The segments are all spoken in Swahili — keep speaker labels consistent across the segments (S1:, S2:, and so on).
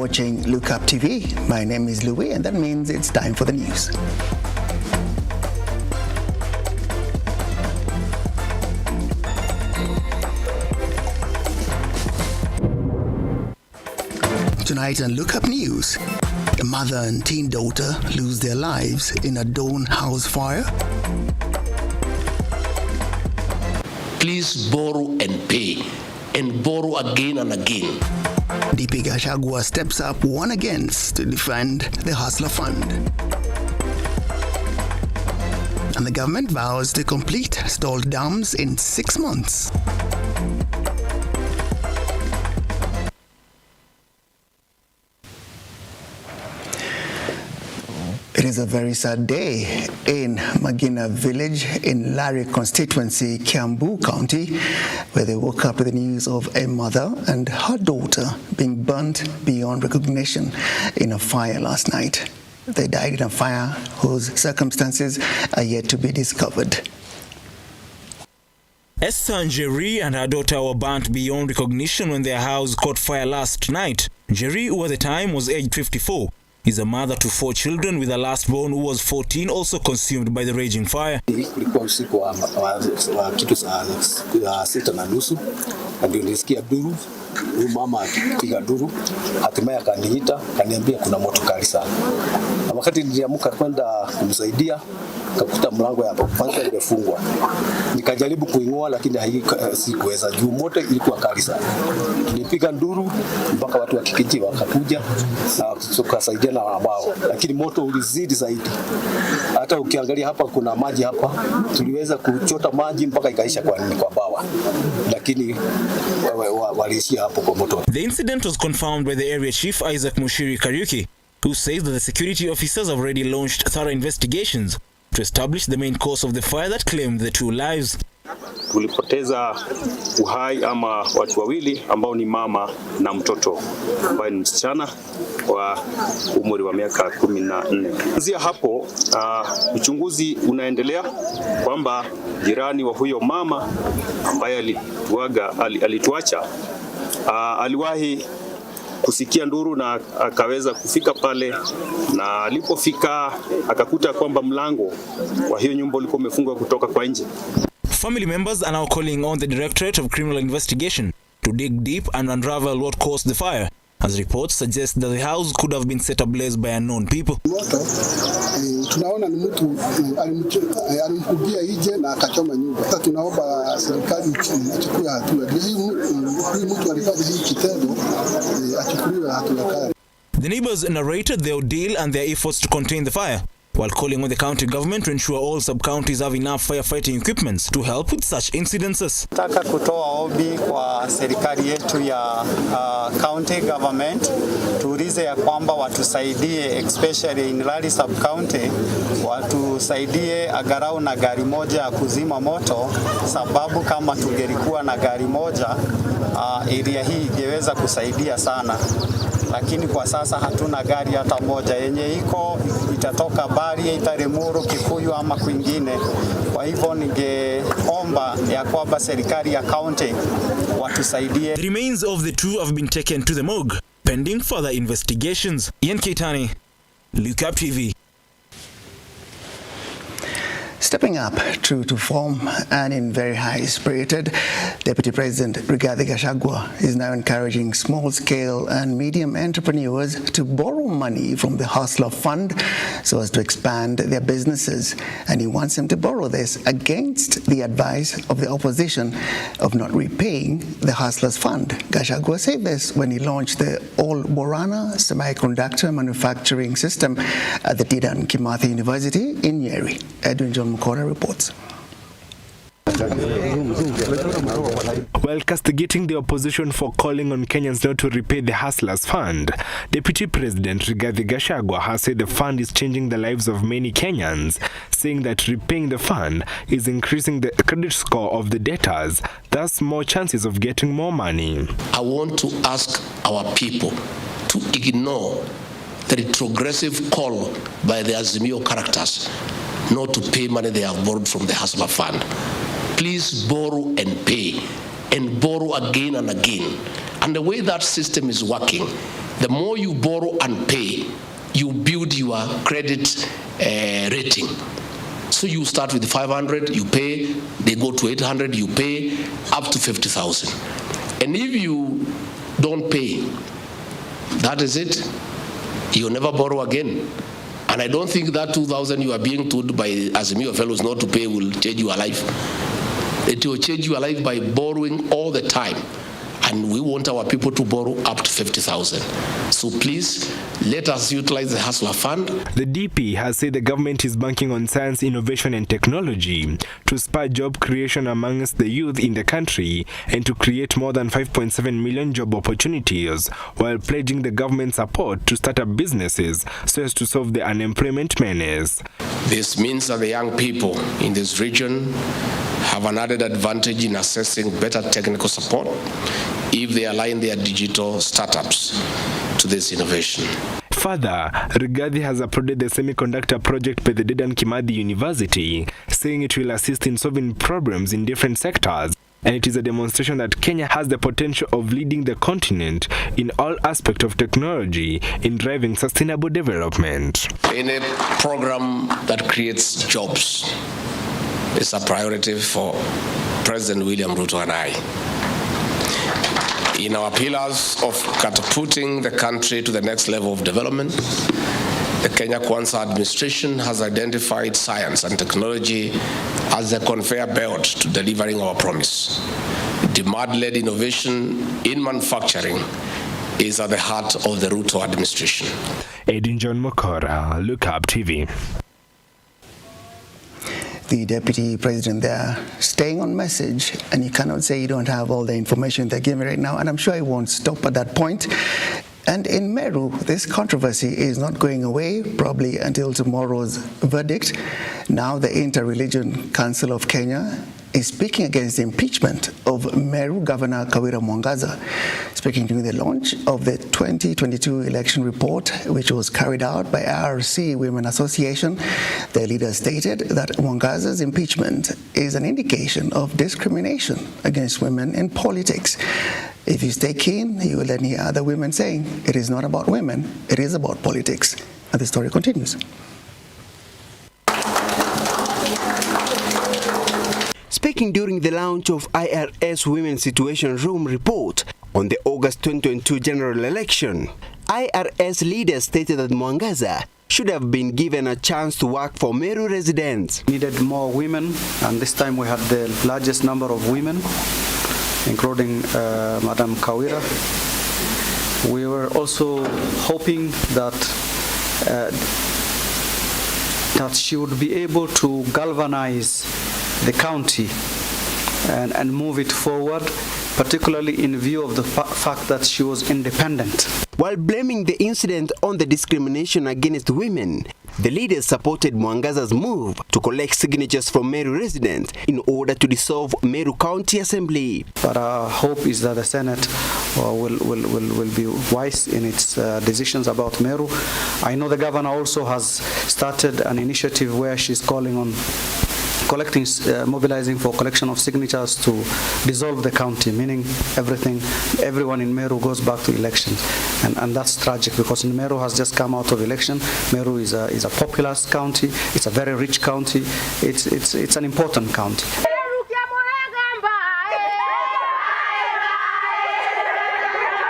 S1: watching Lookuptv. My name is Louis, and that means it's time for the news. Tonight on Lookup News, a mother and teen daughter lose their lives in a Dawn house fire.
S2: Please borrow and pay, and borrow again and again.
S1: DP Gachagua steps up one against to defend the Hustler Fund. And the government vows to complete stalled dams in 6 months. It is a very sad day in Magina village in Larry constituency, Kiambu County, where they woke up to the news of a mother and her daughter being burnt beyond recognition in a fire last night. They died in a fire whose circumstances are yet to be discovered.
S3: Esther Njeri and her daughter were burnt beyond recognition when their house caught fire last night. Njeri, who at the time was aged 54, is a mother to 4 children, with her last born, who was 14, also consumed by the raging fire.
S4: Kulikuwa usiku wa kitu saa 6:30 na ndio nilisikia duru. Huyu mama akipiga duru, hatimaye akaniita, akaniambia kuna moto kali sana. Na wakati niliamka kwenda kumsaidia, kakuta mlango ya kwanza imefungwa. Nikajaribu kuing'oa lakini sikuweza, juu moto ilikuwa kali sana. Nilipiga nduru mpaka watu wa kijiji wakakuja na tukasaidia na wao, lakini moto ulizidi zaidi. Hata ukiangalia hapa kuna maji hapa, tuliweza kuchota maji mpaka ikaisha kwa bawa, lakini waliishia hapo kwa moto.
S3: The incident was confirmed by the area chief Isaac Mushiri Kariuki, who says that the security officers have already launched thorough investigations to establish the main cause of the fire that claimed the 2 lives.
S5: Tulipoteza uhai ama watu wawili ambao ni mama na mtoto ambaye ni msichana wa umri wa miaka 14. Kuanzia hapo uchunguzi unaendelea kwamba jirani wa huyo mama ambaye alituacha aliwahi kusikia nduru na akaweza kufika pale, na alipofika akakuta kwamba mlango wa hiyo nyumba ulikuwa umefungwa kutoka kwa nje.
S3: Family members are now calling on the Directorate of Criminal Investigation to dig deep and unravel what caused the fire, as reports suggest that the house could have been set ablaze by unknown people.
S6: Tunaona ni mtu alimkudia nje na akachoma nyumba. Sasa tunaomba serikali ichukue hatua. Huyu mtu alifanya hii kitendo, achukuliwe hatua kali.
S3: The neighbors narrated their ordeal and their efforts to contain the fire, while calling on the county government to ensure all sub-counties have enough firefighting equipments to help with such incidences.
S7: Nataka kutoa ombi kwa serikali yetu ya county government, tuulize ya kwamba watusaidie, especially in Rally sub-county, watusaidie agarau na gari moja ya kuzima moto, sababu kama tungelikuwa na gari moja, area hii ingeweza kusaidia sana. Lakini kwa sasa hatuna gari hata moja, yenye iko itatoka Bari, Itarimuru, Kikuyu ama kwingine. Kwa hivyo ningeomba ya kwamba serikali ya county watusaidie.
S3: The remains of the 2 have been taken to the morgue pending further investigations. Ian Keitani, Lookuptv.
S1: Stepping up true to form and in very high-spirited, Deputy President Rigathi Gachagua is now encouraging small-scale and medium entrepreneurs to borrow money from the Hustler Fund so as to expand their businesses. And he wants them to borrow this against the advice of the opposition of not repaying the Hustlers Fund. Gachagua said this when he launched the All-Borana semiconductor manufacturing system at the Dedan Kimathi University in Nyeri. Edwin John Mukora reports.
S8: While castigating the opposition for calling on Kenyans not to repay the Hustlers Fund, Deputy President Rigathi Gachagua has said the fund is changing the lives of many Kenyans, saying that repaying the fund is increasing the credit score of the debtors, thus more chances of getting more money.
S2: I want to ask our people to ignore the retrogressive call by the Azimio characters not to pay money they have borrowed from the Hustler Fund. Please borrow and pay, and borrow again and again. And the way that system is working, The more you borrow and pay, you build your credit rating. So you start with 500, you pay, they go to 800, you pay, up to 50,000. And if you don't pay, that is it. You'll never borrow again. And I don't think that 2,000 you are being told by Azimio fellows not to pay will change your life. It will change your life by borrowing all the time. And we want our people to borrow up to 50,000. So please, let us utilize the Hustler Fund.
S8: The DP has said the government is banking on science, innovation and technology to spur job creation amongst the youth in the country and to create more than 5.7 million job opportunities, while pledging the government support to start up businesses so as to solve the unemployment menace.
S2: This means that the young people in this region have an added advantage in accessing better technical support if they align their digital startups to this innovation.
S8: Further, Rigathi has applauded the semiconductor project by the Dedan Kimathi University, saying it will assist in solving problems in different sectors, and it is a demonstration that Kenya has the potential of leading the continent in all aspects of technology in driving sustainable development.
S2: Any program that creates jobs is a priority for President William Ruto and I. In our pillars of catapulting the country to the next level of development, the Kenya Kwanza administration has identified science and technology as a conveyor belt to delivering our promise. Demand-led innovation in manufacturing is at the heart of the Ruto administration.
S8: Edin John Mokora, Lookuptv.
S1: The deputy president there staying on message, and you cannot say you don't have all the information they're giving right now, and I'm sure it won't stop at that point. And in Meru, this controversy is not going away, probably until tomorrow's verdict. Now the Inter-Religion Council of Kenya is speaking against the impeachment of Meru Governor Kawira Mwangaza. Speaking during the launch of the 2022 election report, which was carried out by RRC Women Association, the leader stated that Mwangaza's impeachment is an indication of discrimination against women in politics. If you stay keen, you will then hear other women saying, it is not about women, it is about politics. And the story continues.
S9: Speaking during the launch of IRS Women's Situation Room report on the August 2022 general election, IRS leaders stated that Mwangaza should have been given a chance to work for Meru residents.
S10: Needed more women, and this time we had the largest number of women, including Madam Kawira. We were also hoping that that she would be able to galvanize the county and move it forward, particularly in view of the fact that she was independent.
S9: While blaming the incident on the discrimination against women, the leaders supported Mwangaza's move to collect signatures from Meru residents in order to dissolve Meru County Assembly.
S10: But our hope is that the Senate will be wise in its decisions about Meru. I know the governor also has started an initiative where she's calling on mobilizing for collection of signatures to dissolve the county, meaning everyone in Meru goes back to elections. And that's tragic because Meru has just come out of election. Meru is a populous county, it's a very rich county, it's an important county.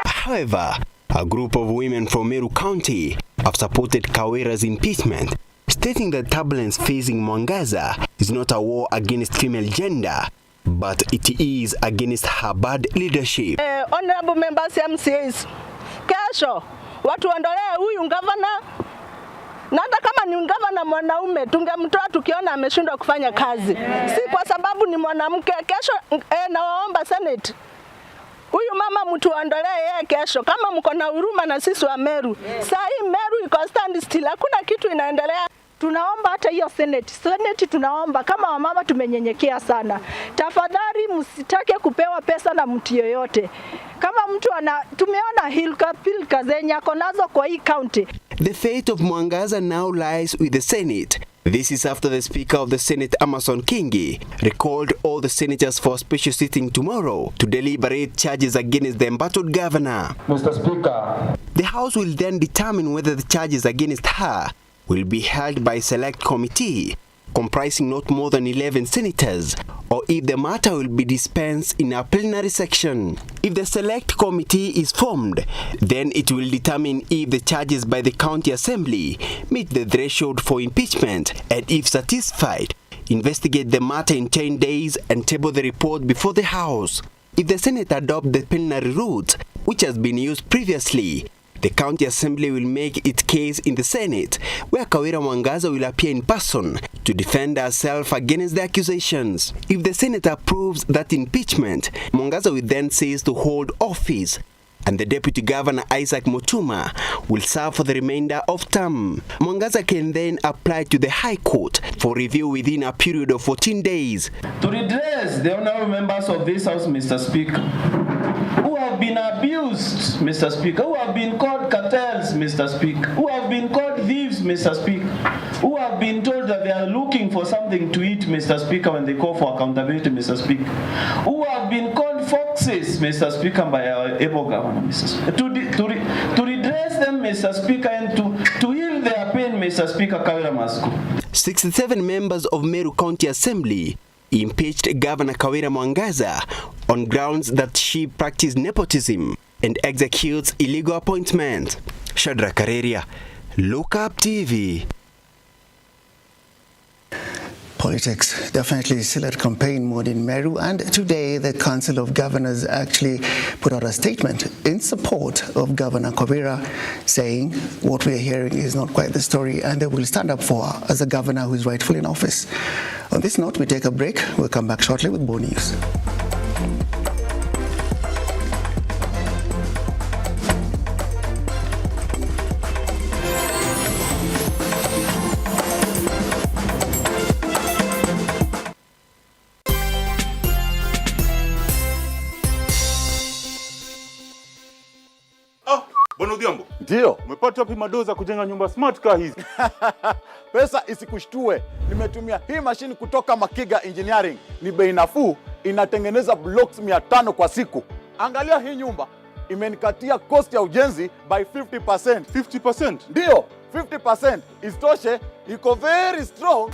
S9: However, a group of women from Meru County have supported Kawira's impeachment, stating that turbulence facing Mwangaza is not a war against female gender, but it is against her bad leadership.
S11: Honorable members MCAs, kesho watu waondolee huyu gavana, na hata kama ni gavana mwanaume tungemtoa tukiona ameshindwa kufanya kazi, si kwa sababu ni mwanamke. Kesho nawaomba Senate, huyu mama mtu waondolee yeye kesho, kama mko na huruma na sisi wa Meru. Saa hii Meru iko stand still, hakuna kitu inaendelea. Tunaomba hata hiyo Senate tunaomba kama wamama tumenyenyekea sana. Tafadhali msitake kupewa pesa na mtu yoyote. Kama mtu tumeona hilka zenye ako nazo kwa hii county.
S9: The fate of Mwangaza now lies with the Senate, This is after the Speaker of the Senate, Amason Kingi, recalled all the senators for a special sitting tomorrow to deliberate charges against the embattled governor.
S12: Mr. Speaker,
S9: the House will then determine whether the charges against her will be held by a select committee comprising not more than 11 senators, or if the matter will be dispensed in a plenary section. If the select committee is formed, then it will determine if the charges by the county assembly meet the threshold for impeachment, and if satisfied, investigate the matter in 10 days and table the report before the House. If the Senate adopt the plenary route, which has been used previously, the county assembly will make its case in the Senate, where Kawira Mwangaza will appear in person to defend herself against the accusations. If the Senate approves that impeachment, Mwangaza will then cease to hold office, and the Deputy Governor Isaac Mutuma will serve for the remainder of term. Mwangaza can then apply to the High Court for review within a period of 14 days.
S12: To redress the honorable members of this House, Mr. Speaker, who have been abused, Mr. Speaker, who have been called cartels, Mr. Speaker, who have been called thieves, Mr. Speaker, who have been told that they are looking for something to eat, Mr. Speaker, when they call for accountability, Mr. Speaker, who have been called foxes, Mr. Speaker, by our able governor, Mr. Speaker, to redress them, Mr. Speaker, and to heal their pain, Mr. Speaker, Kawira must go.
S9: 67 members of Meru County Assembly impeached Governor Kawira Mwangaza on grounds that she practiced nepotism and executes illegal appointments. Shadrack Kareria, Lookuptv.
S1: Politics definitely still at campaign mode in Meru, and today the Council of Governors actually put out a statement in support of Governor Kawira, saying what we're hearing is not quite the story and they will stand up for her as a governor who is rightfully in office. On this note, we take a break. We'll come back shortly with more news.
S13: Bwana Odhiambo.
S14: Ndio.
S13: Umepata wapi madoza kujenga nyumba smart car hizi?
S14: Pesa isikushtue. Nimetumia hii mashini kutoka Makiga Engineering. Ni bei nafuu, inatengeneza blocks 500 kwa siku. Angalia hii nyumba, imenikatia cost ya ujenzi by 50%.
S13: 50%?
S14: Ndio, 50%. Isitoshe, iko very strong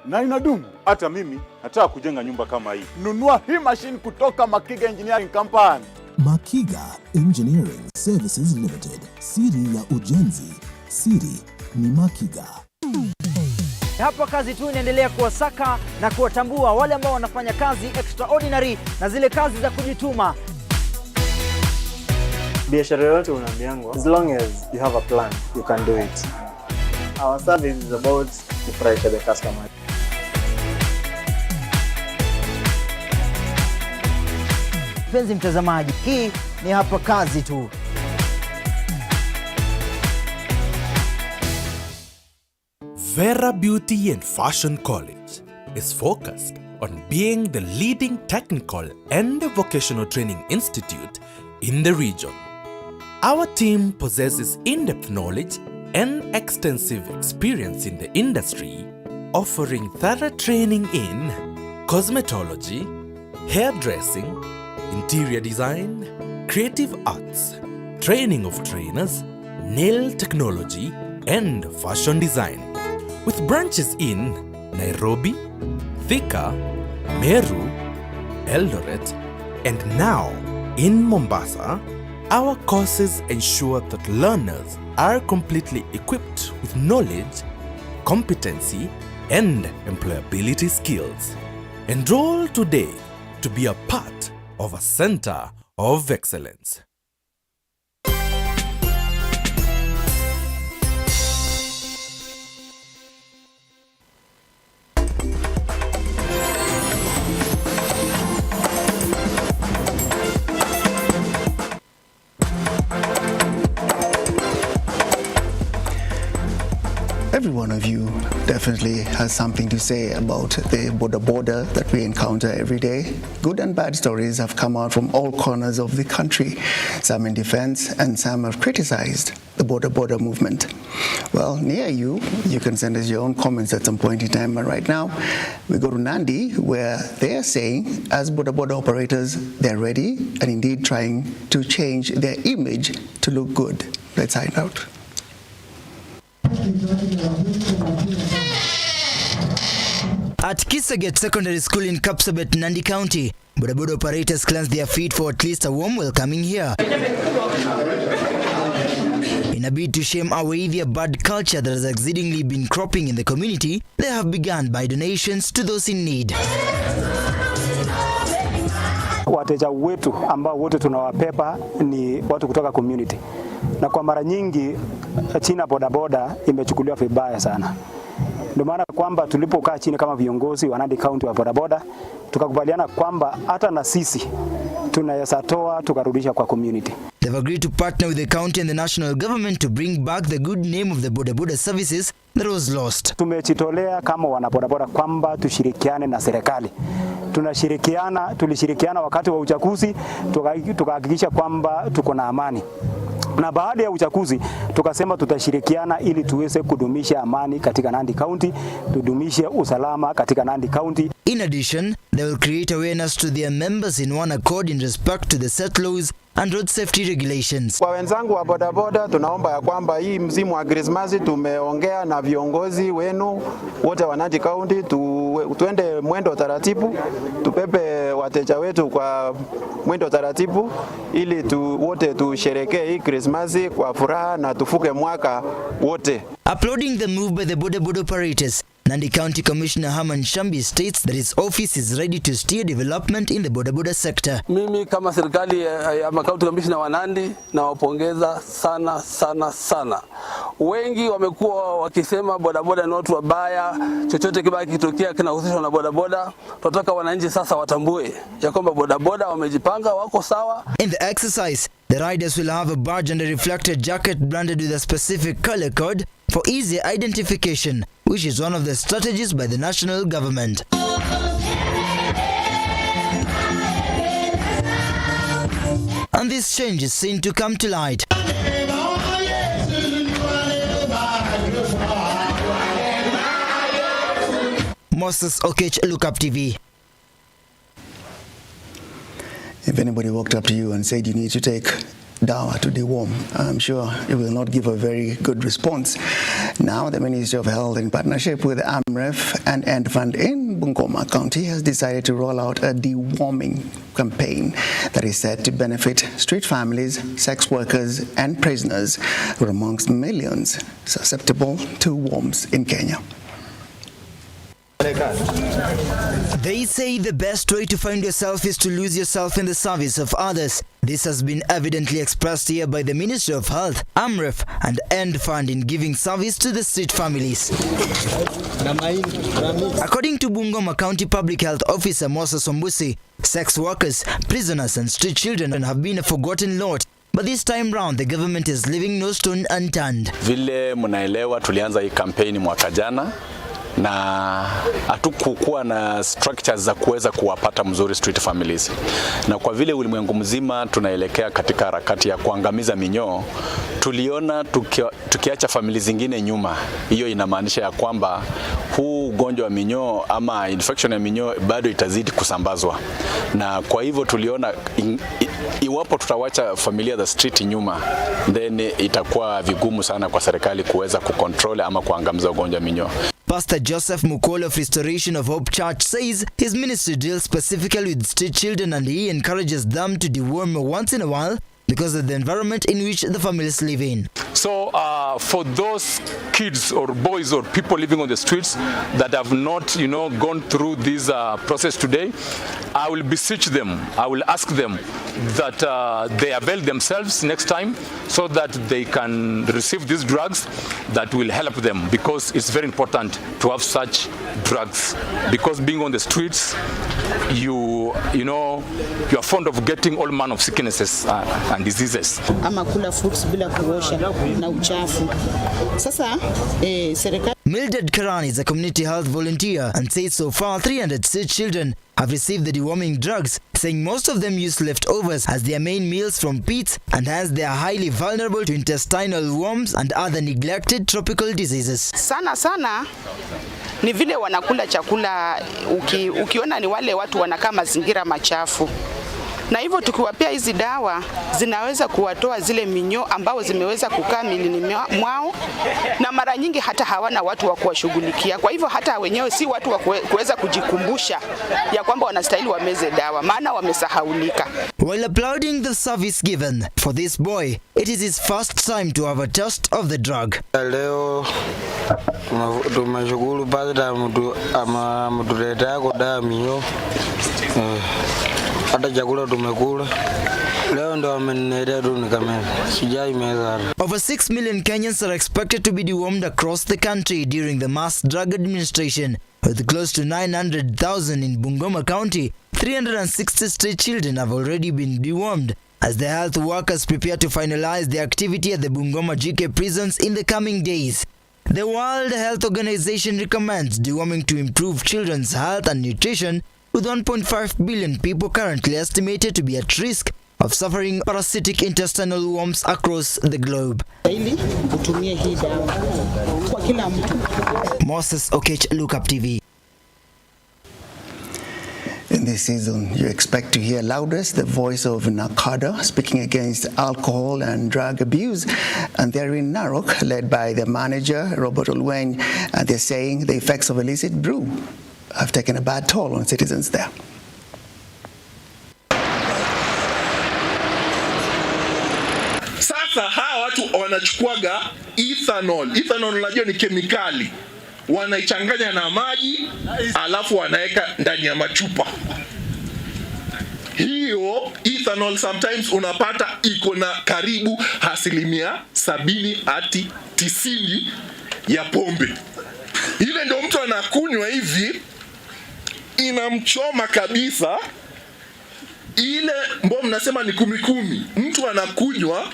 S14: na inadumu.
S13: Hata mimi nataka kujenga nyumba kama hii.
S14: Nunua hii mashini kutoka Makiga Engineering Company.
S15: Makiga Engineering Services Limited. Siri ya ujenzi, siri ni Makiga.
S16: Hapa kazi tu inaendelea kuwasaka na kuwatambua wale ambao wanafanya kazi extraordinary na zile kazi za kujituma.
S17: Biashara yote unaambiangwa, as long as you have a plan, you can do it. Our service is about kufurahisha the customer.
S16: Mpenzi mtazamaji, hii ni hapa kazi tu.
S18: Vera Beauty and Fashion College is focused on being the leading technical and vocational training institute in the region. Our team possesses in-depth knowledge and extensive experience in the industry, offering thorough training in cosmetology, hairdressing, interior design, creative arts, training of trainers, nail technology, and fashion design. With branches in Nairobi, Thika, Meru, Eldoret, and now in Mombasa, our courses ensure that learners are completely equipped with knowledge, competency, and employability skills. Enroll today to be a part of a center of excellence.
S1: Every one of you definitely has something to say about the border that we encounter every day. Good and bad stories have come out from all corners of the country, some in defense and some have criticized the border movement. well, near you. You can send us your own comments at some point in time. But right now, we go to Nandi, where they are saying, as border operators, they're ready and indeed trying to change their image to look good. Let's find out.
S19: At Kisaget Secondary School in Kapsabet, Nandi County, boda operators cleanse their feet for at least a warm welcoming here. In a bid to shame away their bad culture that has exceedingly been cropping in the community, they have begun by donations to those in need.
S20: Wateja wetu ambao wote tunawabeba ni watu kutoka community. Na kwa mara nyingi China bodaboda imechukuliwa vibaya sana. Ndio maana kwamba tulipokaa chini kama viongozi wa Nandi County wa bodaboda tukakubaliana kwamba hata na sisi tunaweza toa tukarudisha kwa community.
S19: They've agreed to partner with the county and the national government to bring back the good name of the bodaboda services that was lost.
S20: Tumejitolea kama wanabodaboda kwamba tushirikiane na serikali. Tulishirikiana wakati wa uchaguzi tukahakikisha kwamba tuko na amani. Na baada ya uchaguzi tukasema tutashirikiana ili tuweze kudumisha amani katika Nandi County, tudumishe usalama katika Nandi County.
S19: In addition, they will create awareness to their members in one accord in respect to the set laws and road safety regulations.
S21: Kwa wenzangu wa bodaboda tunaomba ya kwamba hii msimu wa Christmas tumeongea na viongozi wenu wote wa Nandi County tuende mwendo taratibu, tupepe wateja wetu kwa mwendo taratibu ili wote tusherekee hii Christmas kwa furaha na tufuke mwaka wote.
S19: Applauding the move by the boda operators, Nandi County Commissioner Herman Shambi states that his office is ready to steer development in the boda sector.
S22: Mimi kama serikali ya County Commissioner wa Nandi nawapongeza sana. Wengi wamekuwa wakisema bodaboda ni watu wabaya, chochote kibaki kitokea kinahusishwa na bodaboda. Tunataka wananchi sasa watambue ya kwamba bodaboda wamejipanga, wako sawa.
S19: In the exercise, the riders will have a badge and a reflector jacket branded with a specific color code for easy identification, which is one of the strategies by the national government. And this change is seen to come to light. Moses Okech, Lookuptv.
S1: If anybody walked up to you and said you need to take dawa to deworm, I'm sure you will not give a very good response. Now, the Ministry of Health, in partnership with AMREF and End Fund in Bungoma County, has decided to roll out a deworming campaign that is said to benefit street families, sex workers, and prisoners, who are amongst millions susceptible to worms in Kenya.
S19: They say the best way to find yourself is to lose yourself in the service of others. This has been evidently expressed here by the Ministry of Health, AMREF, and End Fund in giving service to the street families. According to Bungoma County Public Health Officer Moses Ombusi, sex workers, prisoners, and street children have been a forgotten lot. But this time round, the government is leaving no stone unturned.
S23: Vile mnaelewa tulianza hii kampeni mwaka jana na hatukukuwa na structures za kuweza kuwapata mzuri street families. Na kwa vile ulimwengu mzima tunaelekea katika harakati ya kuangamiza minyoo, tuliona tukiacha familia zingine nyuma. Hiyo inamaanisha ya kwamba huu ugonjwa wa minyoo ama infection ya minyoo bado itazidi kusambazwa. Na kwa hivyo tuliona iwapo tutawacha familia za street nyuma, then itakuwa vigumu sana kwa serikali kuweza kucontrol ama kuangamiza ugonjwa wa minyoo.
S19: Pastor Joseph Mukolo of Restoration of Hope Church says his ministry deals specifically with street children and he encourages them to deworm once in a while because of the environment in which the families live in.
S24: So for those kids or boys or people living on the streets that have not, gone through this process today, I will beseech them, I will ask them that they avail themselves next time so that they can receive these drugs that will help them, because it's very important to have such drugs, because being on the streets, you are fond of getting all manner of sicknesses and diseases.
S25: Ama kula fruits bila kuosha
S4: na uchafu. Sasa serikali.
S19: Mildred Karan is a community health volunteer and says so far 306 children have received the deworming drugs, saying most of them use leftovers as their main meals from pits and hence they are highly vulnerable to intestinal worms and other neglected tropical diseases.
S4: Sana ni vile wanakula chakula, ukiona ni wale watu wanakaa mazingira machafu. Na hivyo tukiwapea hizi dawa zinaweza kuwatoa zile minyoo ambao zimeweza kukaa milini mwao, na mara nyingi hata hawana watu wa kuwashughulikia. Kwa hivyo hata wenyewe si watu wa kuweza kujikumbusha ya kwamba wanastahili wameze dawa, maana wamesahaulika.
S19: While applauding the service given for this boy, it is his first time to have a test of the drug.
S5: Leo tumeshukuru pale mtu leta kwa dawa minyoo. Hata chakula tumekula. Leo ndo amenileta tu nikameza. Sijai meza.
S19: Over 6 million Kenyans are expected to be dewormed across the country during the mass drug administration. With close to 900,000 in Bungoma County, 360 stray children have already been dewormed as the health workers prepare to finalize their activity at the Bungoma GK prisons in the coming days. The World Health Organization recommends deworming to improve children's health and nutrition, with 1.5 billion people currently estimated to be at risk of suffering parasitic intestinal worms across the globe. Moses Okech, Lookuptv.
S1: In this season, you expect to hear loudest the voice of Nakada speaking against alcohol and drug abuse. And they're in Narok, led by the manager, Robert Olweny, and they're saying the effects of illicit brew have taken a bad toll on citizens there.
S6: Sasa hawa watu wanachukuaga ethanol. Ethanol unajua ni kemikali. Wanaichanganya na maji, alafu wanaweka ndani ya machupa. Hiyo ethanol sometimes unapata iko na karibu 70 hadi 90 ya pombe. Ile ndio mtu anakunywa hivi, inamchoma kabisa. Ile mbona mnasema ni kumikumi. Mtu anakunywa,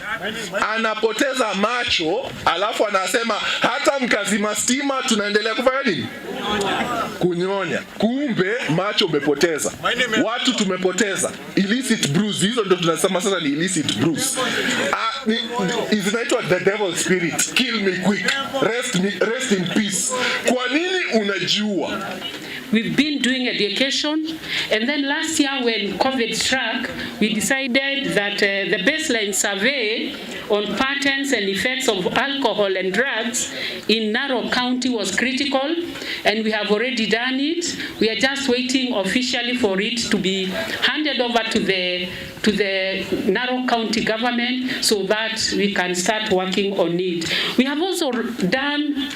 S6: anapoteza macho, alafu anasema hata mkazima stima tunaendelea kufanya nini? Kunyonya. Kumbe macho umepoteza. Watu tumepoteza. Illicit brews, hizo ndio tunasema sasa ni illicit brews. Inaitwa the devil spirit. Kill me quick. Rest in peace. Kwa nini unajua?
S7: We've been doing education, and then last year when COVID struck, we decided that the baseline survey on patterns and effects of alcohol and drugs in Narok County was critical, and we have already done it. We are just waiting officially for it to be handed over to the Narok County government so that we can start working on it. We have also done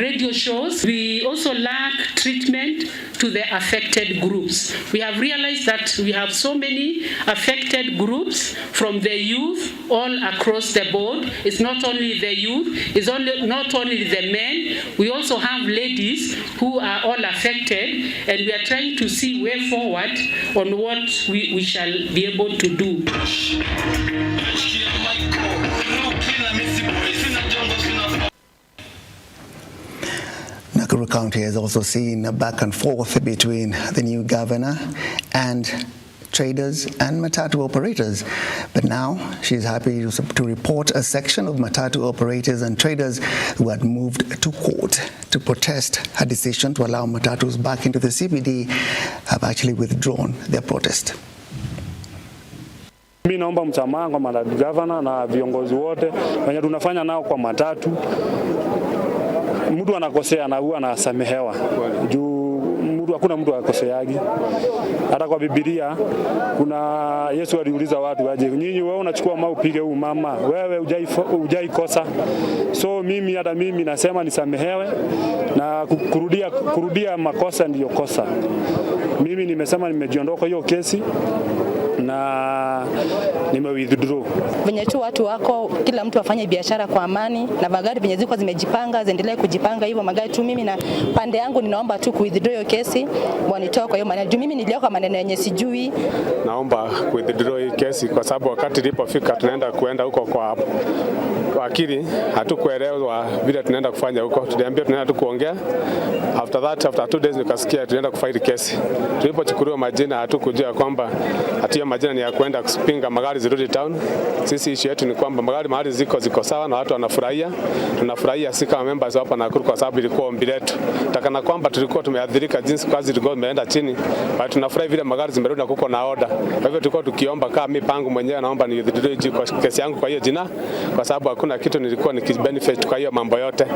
S7: radio shows. We also lack treatment to the affected groups. We have realized that we have so many affected groups from the youth all across the board. It's not only the youth, it's not only the men, we also have ladies who are all affected, and we are trying to see way forward on what we shall be able to do.
S1: Nakuru County has also seen a back and forth between the new governor and traders and matatu operators. But now she's happy to report a section of matatu operators and traders who had moved to court to protest her decision to allow matatus back into the CBD have actually withdrawn their protest.
S20: Mimi naomba msamaha kwa matatu governor na viongozi wote wenye tunafanya nao kwa matatu. Mtu anakosea na huwa anasamehewa. Hakuna mtu akoseagi. Hata kwa Biblia kuna Yesu aliuliza watu aje, nyinyi wewe unachukua mau upige huyu mama, wewe hujai kosa. So hata mimi nasema nisamehewe, na kurudia makosa ndiyo kosa. Mimi nimesema nimejiondoa kwa hiyo kesi na nime withdraw.
S2: Venye tu watu wako, kila mtu afanye biashara kwa amani, na magari venye ziko zimejipanga ziendelee kujipanga hivyo magari tu. Mimi na pande yangu ninaomba tu withdraw hiyo kesi, wanitoa kwa hiyo maneno. Juu mimi nilioka maneno yenye sijui.
S20: Naomba withdraw hii kesi kwa sababu wakati ilipofika tunaenda huko kwa wakili, hatukuelewa vile tunaenda kufanya huko. Tuliambia tunaenda tu kuongea. After 2 days nikasikia tunaenda kufaili kesi. Tulipochukuliwa majina hatukujua kwamba hiyo majina ni ya kwenda kupinga magari zirudi town. Sisi issue yetu ni kwamba magari mahali ziko sawa na watu wanafurahia. Tunafurahia sisi kama members hapa Nakuru kwa sababu ilikuwa ombi letu. Takana kwamba tulikuwa tumeadhirika jinsi kazi ilikuwa imeenda chini. But tunafurahi vile magari zimerudi na kuko na order. Kwa hivyo tulikuwa tukiomba kama mimi pangu mwenyewe naomba ni withdraw kesi yangu kwa hiyo jina kwa sababu hakuna kitu nilikuwa nikibenefit kwa hiyo mambo yote.